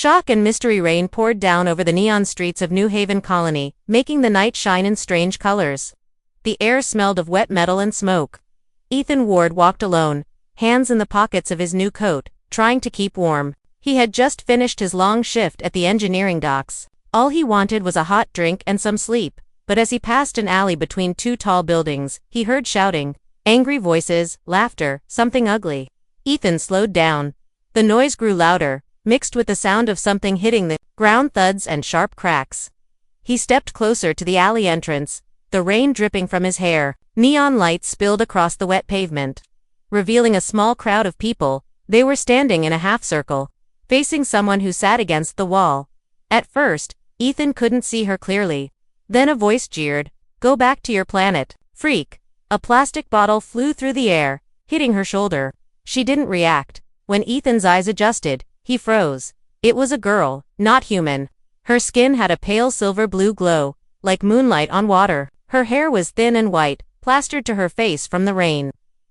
Shock and mystery rain poured down over the neon streets of New Haven Colony, making the night shine in strange colors. The air smelled of wet metal and smoke. Ethan Ward walked alone, hands in the pockets of his new coat, trying to keep warm. He had just finished his long shift at the engineering docks. All he wanted was a hot drink and some sleep, but as he passed an alley between two tall buildings, he heard shouting, angry voices, laughter, something ugly. Ethan slowed down. The noise grew louder, mixed with the sound of something hitting the ground, thuds and sharp cracks. He stepped closer to the alley entrance, the rain dripping from his hair. Neon lights spilled across the wet pavement, revealing a small crowd of people. They were standing in a half-circle, facing someone who sat against the wall. At first, Ethan couldn't see her clearly. Then a voice jeered, "Go back to your planet, freak." A plastic bottle flew through the air, hitting her shoulder. She didn't react. When Ethan's eyes adjusted, he froze. It was a girl, not human. Her skin had a pale silver-blue glow, like moonlight on water. Her hair was thin and white, plastered to her face from the rain.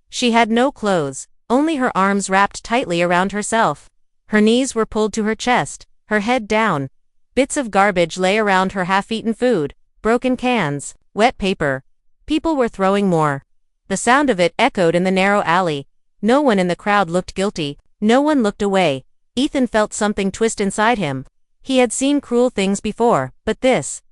She had no clothes, only her arms wrapped tightly around herself. Her knees were pulled to her chest, her head down. Bits of garbage lay around her, half-eaten food, broken cans, wet paper. People were throwing more. The sound of it echoed in the narrow alley. No one in the crowd looked guilty. No one looked away. Ethan felt something twist inside him. He had seen cruel things before, but this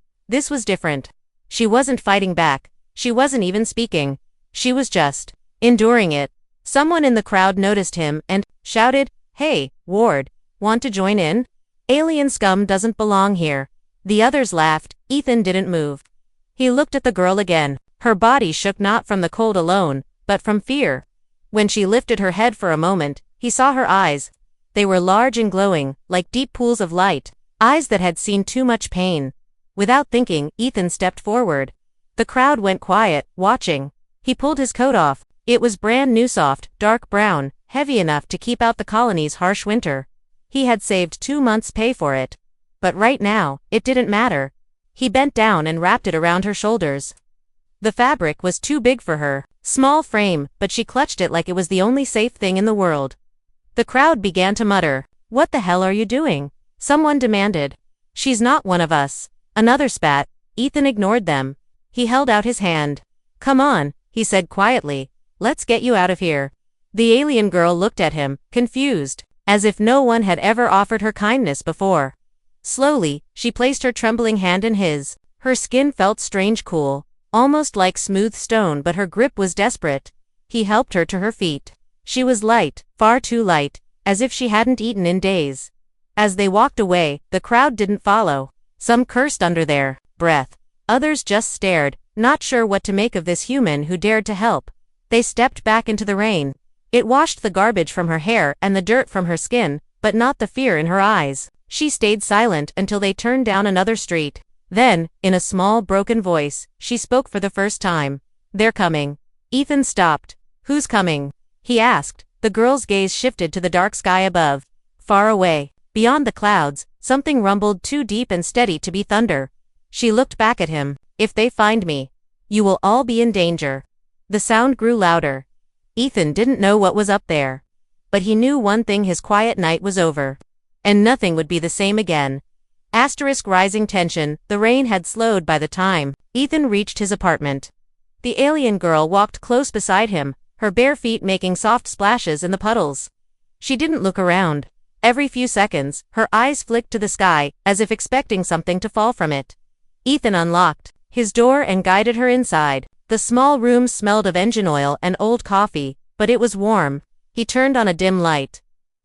was different. She wasn't fighting back. She wasn't even speaking. She was just enduring it. Someone in the crowd noticed him and shouted, "Hey, Ward, want to join in? Alien scum doesn't belong here." The others laughed. Ethan didn't move. He looked at the girl again. Her body shook not from the cold alone, but from fear. When she lifted her head for a moment, he saw her eyes. They were large and glowing, like deep pools of light, eyes that had seen too much pain. Without thinking, Ethan stepped forward. The crowd went quiet, watching. He pulled his coat off. It was brand new, soft, dark brown, heavy enough to keep out the colony's harsh winter. He had saved 2 months' pay for it. But right now, it didn't matter. He bent down and wrapped it around her shoulders. The fabric was too big for her. Small frame, but she clutched it like it was the only safe thing in the world. The crowd began to mutter. "What the hell are you doing?" Someone demanded. "She's not one of us." Another spat. Ethan ignored them. He held out his hand. "Come on," he said quietly. "Let's get you out of here." The alien girl looked at him, confused, as if no one had ever offered her kindness before. Slowly, she placed her trembling hand in his. Her skin felt strange cool, almost like smooth stone, but her grip was desperate. He helped her to her feet. She was light, far too light, as if she hadn't eaten in days. As they walked away, the crowd didn't follow. Some cursed under their breath. Others just stared, not sure what to make of this human who dared to help. They stepped back into the rain. It washed the garbage from her hair and the dirt from her skin, but not the fear in her eyes. She stayed silent until they turned down another street. Then, in a small, broken voice, she spoke for the first time. "They're coming." Ethan stopped. "Who's coming?" he asked. The girl's gaze shifted to the dark sky above. Far away, beyond the clouds, something rumbled too deep and steady to be thunder. She looked back at him. "If they find me, you will all be in danger." The sound grew louder. Ethan didn't know what was up there. But he knew one thing: his quiet night was over. And nothing would be the same again. Rising tension. The rain had slowed by the time Ethan reached his apartment. The alien girl walked close beside him, her bare feet making soft splashes in the puddles. She didn't look around. Every few seconds, her eyes flicked to the sky, as if expecting something to fall from it. Ethan unlocked his door and guided her inside. The small room smelled of engine oil and old coffee, but it was warm. He turned on a dim light.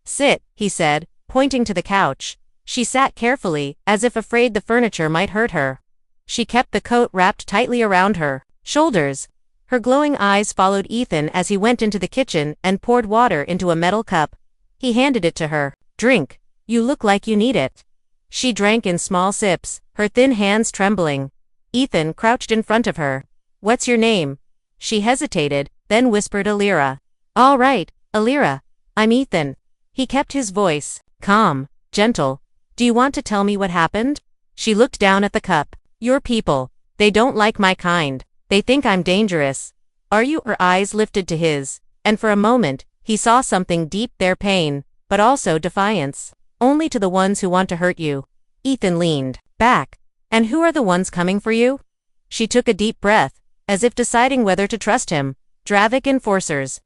"Sit," he said, pointing to the couch. She sat carefully, as if afraid the furniture might hurt her. She kept the coat wrapped tightly around her shoulders. Her glowing eyes followed Ethan as he went into the kitchen and poured water into a metal cup. He handed it to her. "Drink. You look like you need it." She drank in small sips, her thin hands trembling. Ethan crouched in front of her. "What's your name?" She hesitated, then whispered, "Alira." "All right, Alira. I'm Ethan." He kept his voice calm, gentle. "Do you want to tell me what happened?" She looked down at the cup. "Your people. They don't like my kind. They think I'm dangerous." "Are you?" Her eyes lifted to his, and for a moment, he saw something deep there: pain, but also defiance. Only to the ones who want to hurt you. Ethan leaned back. And who are the ones coming for you? She took a deep breath, as if deciding whether to trust him. Dravik Enforcers.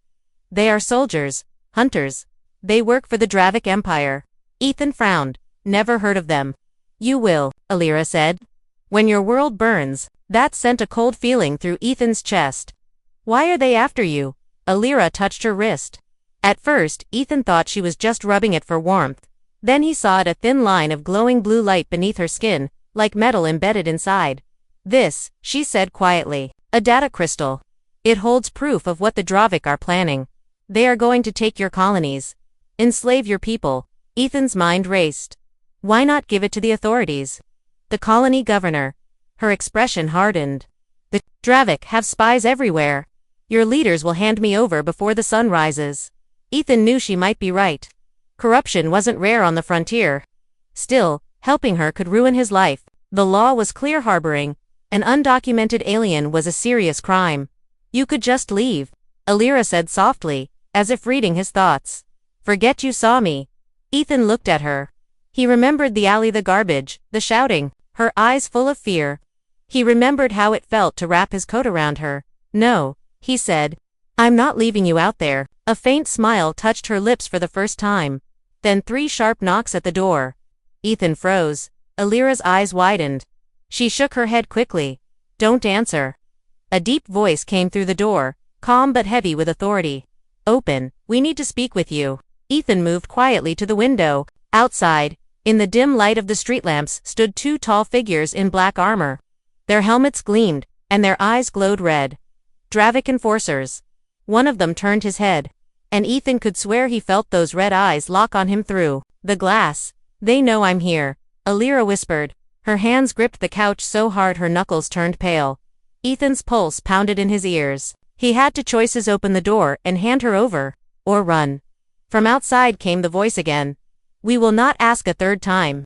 They are soldiers, hunters. They work for the Dravik Empire. Ethan frowned. Never heard of them. You will, Alira said. When your world burns. That sent a cold feeling through Ethan's chest. Why are they after you? Alira touched her wrist. At first, Ethan thought she was just rubbing it for warmth. Then he saw a thin line of glowing blue light beneath her skin, like metal embedded inside. This, she said quietly, a data crystal. It holds proof of what the Dravik are planning. They are going to take your colonies. Enslave your people. Ethan's mind raced. Why not give it to the authorities? The colony governor. Her expression hardened. The Dravik have spies everywhere. Your leaders will hand me over before the sun rises. Ethan knew she might be right. Corruption wasn't rare on the frontier. Still, helping her could ruin his life. The law was clear. Harboring an undocumented alien was a serious crime. You could just leave, Alira said softly, as if reading his thoughts. Forget you saw me. Ethan looked at her. He remembered the alley, the garbage, the shouting, her eyes full of fear. He remembered how it felt to wrap his coat around her. No, he said. I'm not leaving you out there. A faint smile touched her lips for the first time. Then 3 sharp knocks at the door. Ethan froze. Alira's eyes widened. She shook her head quickly. Don't answer. A deep voice came through the door, calm but heavy with authority. Open, we need to speak with you. Ethan moved quietly to the window. Outside, in the dim light of the street lamps, stood 2 tall figures in black armor. Their helmets gleamed, and their eyes glowed red. Dravik Enforcers. One of them turned his head, and Ethan could swear he felt those red eyes lock on him through the glass. They know I'm here, Alira whispered. Her hands gripped the couch so hard her knuckles turned pale. Ethan's pulse pounded in his ears. He had 2 choices: open the door and hand her over, or run. From outside came the voice again. We will not ask a third time.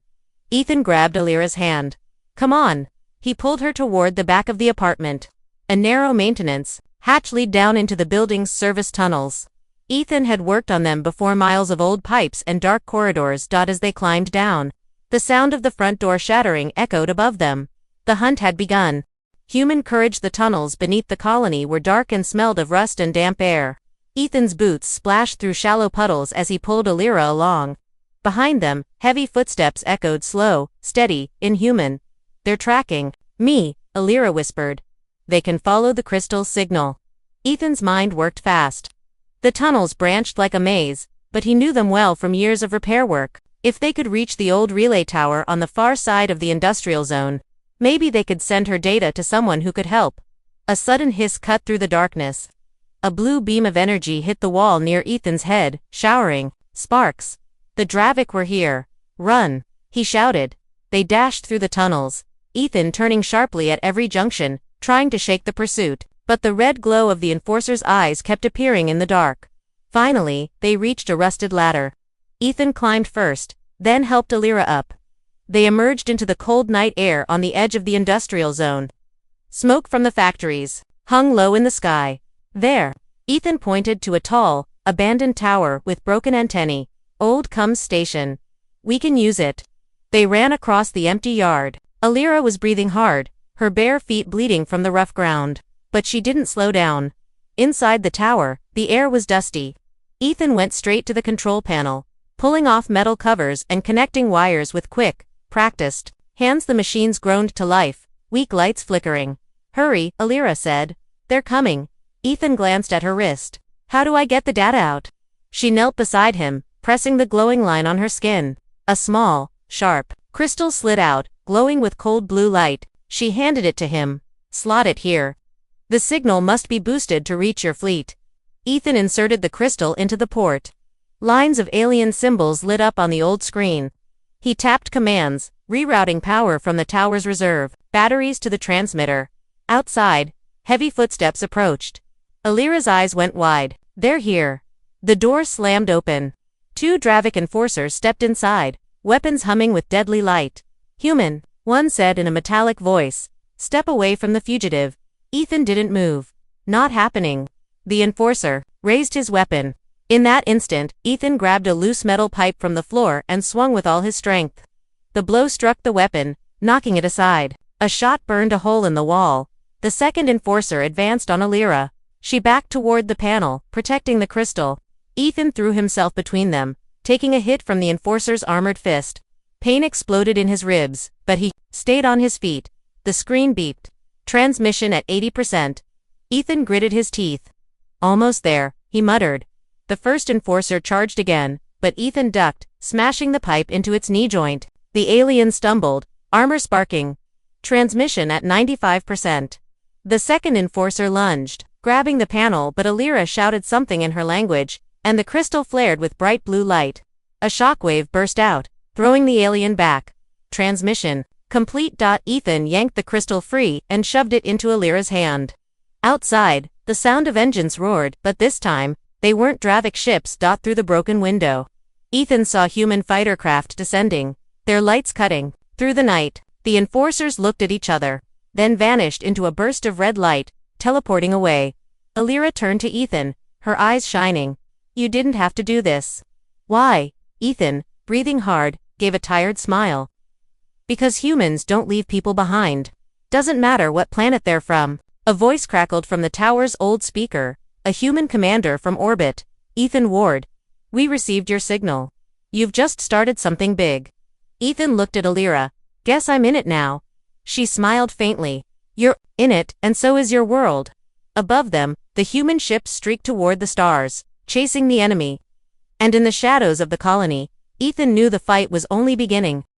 Ethan grabbed Alira's hand. Come on. He pulled her toward the back of the apartment. A narrow maintenance hatch lead down into the building's service tunnels. Ethan had worked on them before. Miles of old pipes and dark corridors dot as they climbed down. The sound of the front door shattering echoed above them. The hunt had begun. Human courage. The tunnels beneath the colony were dark and smelled of rust and damp air. Ethan's boots splashed through shallow puddles as he pulled Alira along. Behind them, heavy footsteps echoed, slow, steady, inhuman. They're tracking me, Alira whispered. They can follow the crystal signal. Ethan's mind worked fast. The tunnels branched like a maze, but he knew them well from years of repair work. If they could reach the old relay tower on the far side of the industrial zone, maybe they could send her data to someone who could help. A sudden hiss cut through the darkness. A blue beam of energy hit the wall near Ethan's head, showering sparks. The Dravik were here. Run, he shouted. They dashed through the tunnels, Ethan turning sharply at every junction, trying to shake the pursuit, but the red glow of the Enforcer's eyes kept appearing in the dark. Finally, they reached a rusted ladder. Ethan climbed first, then helped Alira up. They emerged into the cold night air on the edge of the industrial zone. Smoke from the factories hung low in the sky. There, Ethan pointed to a tall, abandoned tower with broken antennae. Old Cums Station. We can use it. They ran across the empty yard. Alira was breathing hard, her bare feet bleeding from the rough ground. But she didn't slow down. Inside the tower, the air was dusty. Ethan went straight to the control panel, pulling off metal covers and connecting wires with quick, practiced hands. The machines groaned to life, weak lights flickering. Hurry, Alira said. They're coming. Ethan glanced at her wrist. How do I get the data out? She knelt beside him, pressing the glowing line on her skin. A small, sharp crystal slid out, glowing with cold blue light. She handed it to him. Slot it here. The signal must be boosted to reach your fleet. Ethan inserted the crystal into the port. Lines of alien symbols lit up on the old screen. He tapped commands, rerouting power from the tower's reserve batteries to the transmitter. Outside, heavy footsteps approached. Alira's eyes went wide. They're here. The door slammed open. 2 Dravik Enforcers stepped inside, weapons humming with deadly light. Human, one said in a metallic voice. Step away from the fugitive. Ethan didn't move. Not happening. The Enforcer raised his weapon. In that instant, Ethan grabbed a loose metal pipe from the floor and swung with all his strength. The blow struck the weapon, knocking it aside. A shot burned a hole in the wall. The second enforcer advanced on Alira. She backed toward the panel, protecting the crystal. Ethan threw himself between them, taking a hit from the enforcer's armored fist. Pain exploded in his ribs, but he stayed on his feet. The screen beeped. Transmission at 80%. Ethan gritted his teeth. Almost there, he muttered. The first enforcer charged again, but Ethan ducked, smashing the pipe into its knee joint. The alien stumbled, armor sparking. Transmission at 95%. The second enforcer lunged, grabbing the panel, but Alira shouted something in her language, and the crystal flared with bright blue light. A shockwave burst out, throwing the alien back. Transmission complete. Ethan yanked the crystal free and shoved it into Alira's hand. Outside, the sound of engines roared, but this time, they weren't Dravik ships. Through the broken window, Ethan saw human fighter craft descending, their lights cutting through the night. The enforcers looked at each other, then vanished into a burst of red light, teleporting away. Alira turned to Ethan, her eyes shining. You didn't have to do this. Why? Ethan, breathing hard, gave a tired smile. Because humans don't leave people behind. Doesn't matter what planet they're from. A voice crackled from the tower's old speaker. A human commander from orbit. Ethan Ward. We received your signal. You've just started something big. Ethan looked at Alira. Guess I'm in it now. She smiled faintly. You're in it, and so is your world. Above them, the human ships streaked toward the stars, chasing the enemy. And in the shadows of the colony, Ethan knew the fight was only beginning.